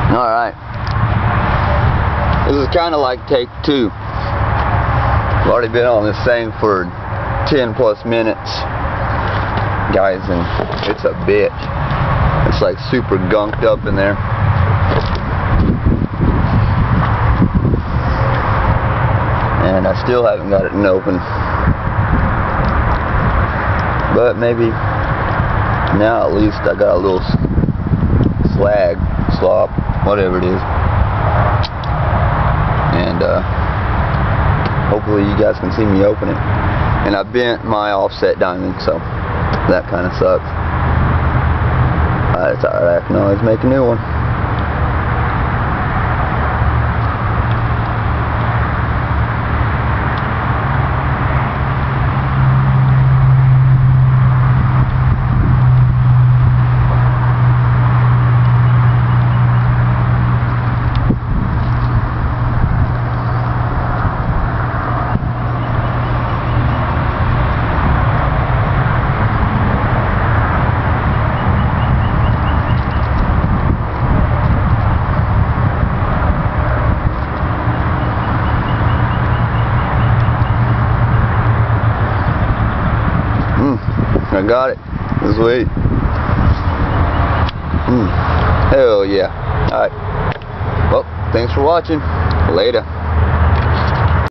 Alright. This is kind of like take 2. I've already been on this thing for 10 plus minutes, guys, and it's a bitch. It's like super gunked up in there. And I still haven't got it open. But maybe now at least I got a little slop, whatever it is. And hopefully you guys can see me open it. And I bent my offset diamond, so that kind of sucks. It's alright, I can always make a new one. I got it. Sweet. Hell yeah. Alright. Well, thanks for watching. Later.